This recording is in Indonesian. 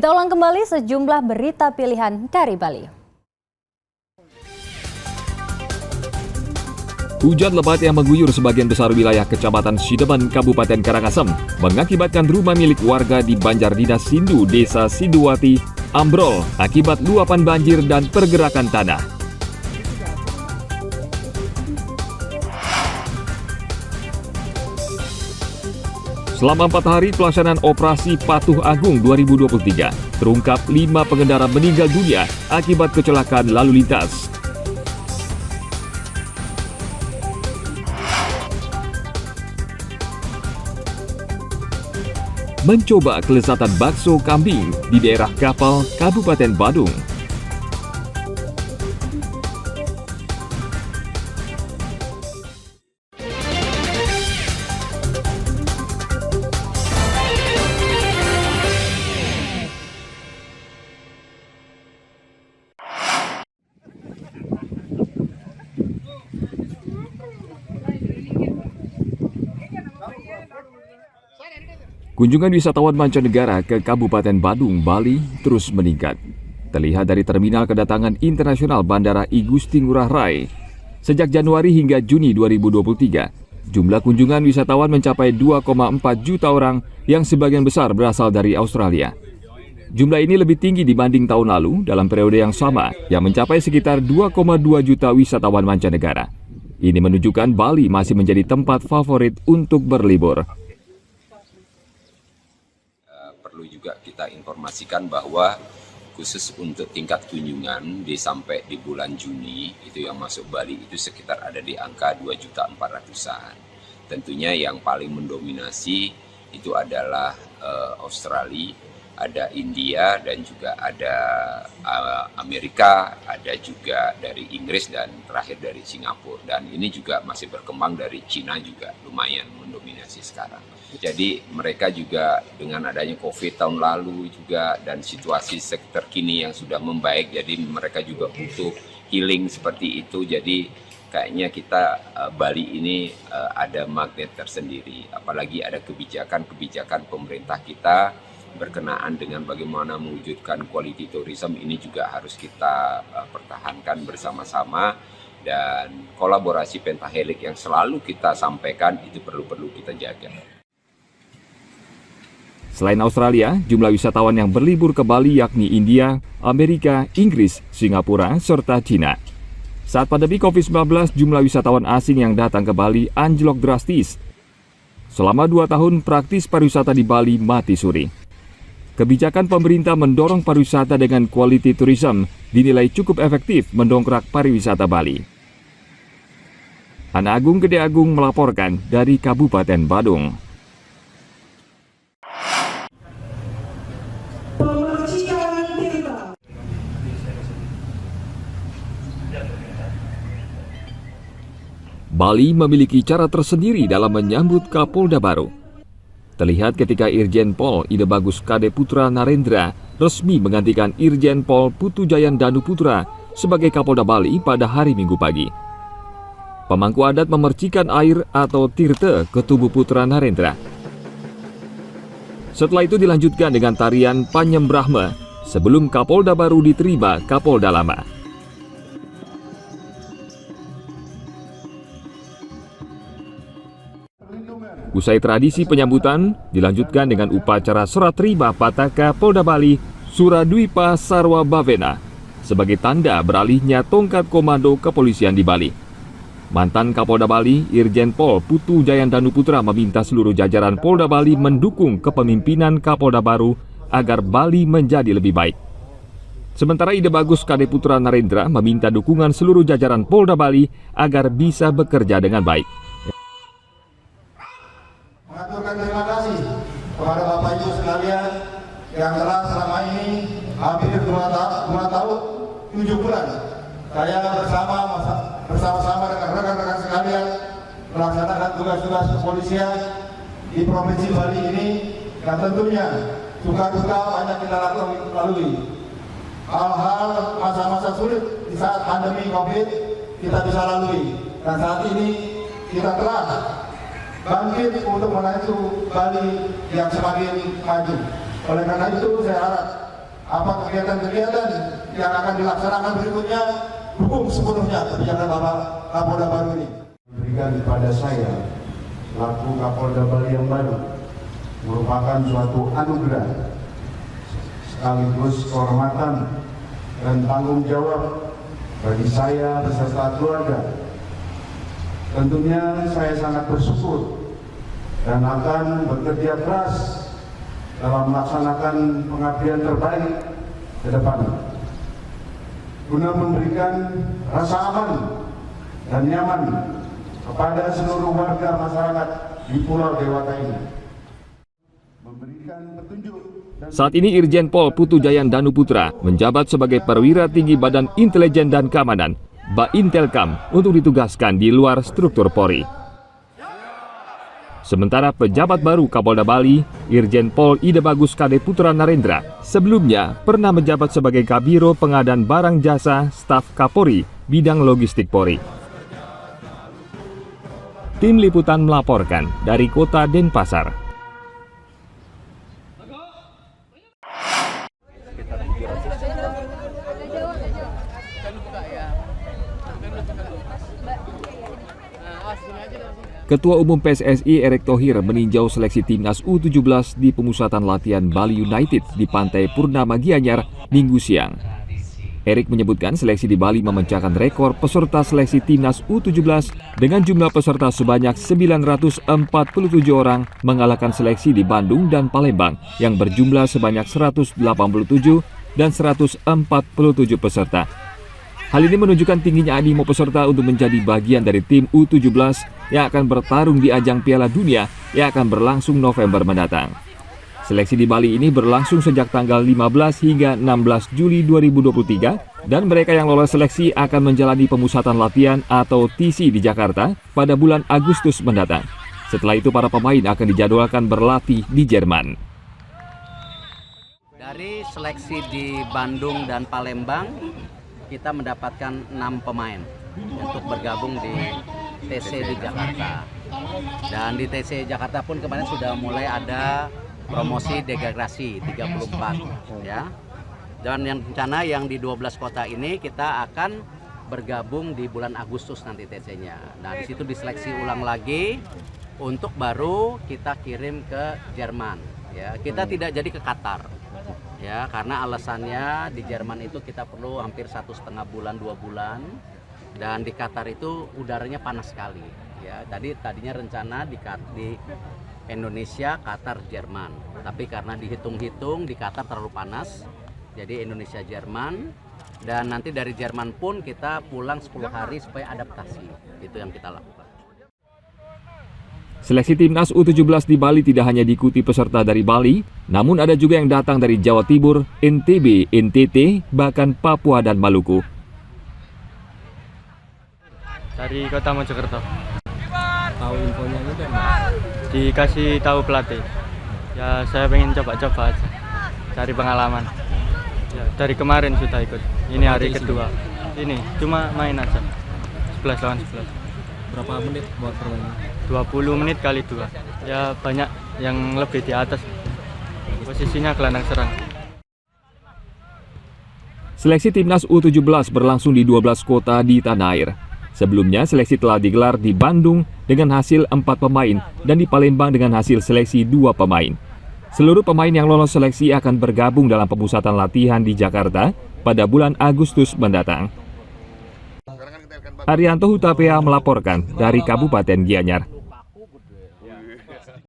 Kita ulang kembali sejumlah berita pilihan dari Bali. Hujan lebat yang mengguyur sebagian besar wilayah Kecamatan Sidemen, Kabupaten Karangasem mengakibatkan rumah milik warga di Banjardinas Sindu, Desa Sinduwati, ambrol akibat luapan banjir dan pergerakan tanah. Selama 4 hari pelaksanaan operasi Patuh Agung 2023, terungkap 5 pengendara meninggal dunia akibat kecelakaan lalu lintas. Mencoba kelezatan bakso kambing di daerah Kapal, Kabupaten Badung. Kunjungan wisatawan mancanegara ke Kabupaten Badung, Bali terus meningkat. Terlihat dari terminal kedatangan internasional Bandara I Gusti Ngurah Rai. Sejak Januari hingga Juni 2023, jumlah kunjungan wisatawan mencapai 2,4 juta orang yang sebagian besar berasal dari Australia. Jumlah ini lebih tinggi dibanding tahun lalu dalam periode yang sama, yang mencapai sekitar 2,2 juta wisatawan mancanegara. Ini menunjukkan Bali masih menjadi tempat favorit untuk berlibur. Perlu juga kita informasikan bahwa khusus untuk tingkat kunjungan sampai di bulan Juni itu yang masuk Bali itu sekitar ada di angka 2.400.000-an. Tentunya yang paling mendominasi itu adalah Australia, ada India dan juga ada Amerika, ada juga dari Inggris dan terakhir dari Singapura. Dan ini juga masih berkembang dari Cina juga lumayan mendominasi sekarang. Jadi mereka juga dengan adanya COVID tahun lalu juga dan situasi terkini yang sudah membaik, jadi mereka juga butuh healing seperti itu. Jadi kayaknya kita Bali ini ada magnet tersendiri, apalagi ada kebijakan pemerintah kita berkenaan dengan bagaimana mewujudkan quality tourism. Ini juga harus kita pertahankan bersama-sama, dan kolaborasi pentahelik yang selalu kita sampaikan itu perlu kita jaga. Selain Australia, jumlah wisatawan yang berlibur ke Bali yakni India, Amerika, Inggris, Singapura, serta Cina. Saat pandemi COVID-19, jumlah wisatawan asing yang datang ke Bali anjlok drastis. Selama 2 tahun, praktis pariwisata di Bali mati suri. Kebijakan pemerintah mendorong pariwisata dengan quality tourism dinilai cukup efektif mendongkrak pariwisata Bali. Ana Agung Gede Agung melaporkan dari Kabupaten Badung. Bali memiliki cara tersendiri dalam menyambut Kapolda baru. Terlihat ketika Irjen Pol Ide Bagus Kade Putra Narendra resmi menggantikan Irjen Pol Putu Jayan Danu Putra sebagai Kapolda Bali pada hari Minggu pagi. Pemangku adat memercikan air atau tirte ke tubuh Putra Narendra. Setelah itu dilanjutkan dengan tarian Panyembrahma sebelum Kapolda baru diterima Kapolda lama. Usai tradisi penyambutan, dilanjutkan dengan upacara serah terima Pataka Polda Bali Suradwipa Sarwa Bavena sebagai tanda beralihnya tongkat komando kepolisian di Bali. Mantan Kapolda Bali, Irjen Pol Putu Jayandanu Putra meminta seluruh jajaran Polda Bali mendukung kepemimpinan Kapolda baru agar Bali menjadi lebih baik. Sementara Ide Bagus Kade Putra Narendra meminta dukungan seluruh jajaran Polda Bali agar bisa bekerja dengan baik. Mengaturkan terima kasih kepada Bapak Ibu sekalian yang telah selama ini hampir 2 tahun 7 bulan saya bersama-sama dengan rekan-rekan sekalian melaksanakan tugas-tugas kepolisian di Provinsi Bali ini, dan tentunya suka-duka banyak kita lalui. Hal-hal masa-masa sulit di saat pandemi COVID kita bisa lalui, dan saat ini kita telah bangkit untuk menuju Bali yang semakin maju. Oleh karena itu saya harap apa kegiatan-kegiatan yang akan dilaksanakan berikutnya, dukung sepenuhnya kebijakan Bapak Kapolda baru ini. Berikan kepada saya laku Kapolda Bali yang baru merupakan suatu anugerah sekaligus kehormatan dan tanggung jawab bagi saya beserta keluarga. Tentunya saya sangat bersyukur dan akan bekerja keras dalam melaksanakan pengabdian terbaik ke depan guna memberikan rasa aman dan nyaman kepada seluruh warga masyarakat di Pulau Dewata ini. Memberikan petunjuk. Saat ini Irjen Pol Putu Jayan Danu Putra menjabat sebagai perwira tinggi Badan Intelijen dan Keamanan Baintelkam untuk ditugaskan di luar struktur Polri. Sementara pejabat baru Kapolda Bali, Irjen Pol Ida Bagus Kade Putra Narendra, sebelumnya pernah menjabat sebagai Kabiro Pengadaan Barang Jasa Staf Kapolri bidang logistik Polri. Tim Liputan melaporkan dari Kota Denpasar. Ketua Umum PSSI Erick Thohir meninjau seleksi timnas U17 di pemusatan latihan Bali United di Pantai Purnama Gianyar Minggu siang. Erick menyebutkan seleksi di Bali memecahkan rekor peserta seleksi timnas U17 dengan jumlah peserta sebanyak 947 orang mengalahkan seleksi di Bandung dan Palembang yang berjumlah sebanyak 187 dan 147 peserta. Hal ini menunjukkan tingginya animo peserta untuk menjadi bagian dari tim U17 yang akan bertarung di ajang Piala Dunia yang akan berlangsung November mendatang. Seleksi di Bali ini berlangsung sejak tanggal 15 hingga 16 Juli 2023 dan mereka yang lolos seleksi akan menjalani pemusatan latihan atau TC di Jakarta pada bulan Agustus mendatang. Setelah itu para pemain akan dijadwalkan berlatih di Jerman. Dari seleksi di Bandung dan Palembang, kita mendapatkan 6 pemain untuk bergabung di TC di Jakarta. Dan di TC Jakarta pun kemarin sudah mulai ada promosi degradasi 34 ya. Dan yang rencana yang di 12 kota ini kita akan bergabung di bulan Agustus nanti TC-nya. Nah, di situ diseleksi ulang lagi untuk baru kita kirim ke Jerman ya. Kita tidak jadi ke Qatar. Ya, karena alasannya di Jerman itu kita perlu hampir 1,5 bulan, 2 bulan, dan di Qatar itu udaranya panas sekali. Ya, tadinya rencana di Indonesia, Qatar, Jerman, tapi karena dihitung-hitung di Qatar terlalu panas, jadi Indonesia, Jerman, dan nanti dari Jerman pun kita pulang 10 hari supaya adaptasi. Itu yang kita lakukan. Seleksi timnas U17 di Bali tidak hanya diikuti peserta dari Bali, namun ada juga yang datang dari Jawa Timur, NTB, NTT, bahkan Papua dan Maluku. Dari Kota Mojokerto. Tahu infonya itu Dikasih tahu pelatih. Ya saya pengen coba-coba aja, cari pengalaman. Ya, dari kemarin sudah ikut. Ini hari kedua. Ini cuma main aja. 11 lawan 11. berapa menit buat permainan? 20 menit kali 2. Ya banyak yang lebih di atas. Posisinya gelandang serang. Seleksi timnas U17 berlangsung di 12 kota di tanah air. Sebelumnya seleksi telah digelar di Bandung dengan hasil 4 pemain dan di Palembang dengan hasil seleksi 2 pemain. Seluruh pemain yang lolos seleksi akan bergabung dalam pemusatan latihan di Jakarta pada bulan Agustus mendatang. Arianto Hutapea melaporkan dari Kabupaten Gianyar.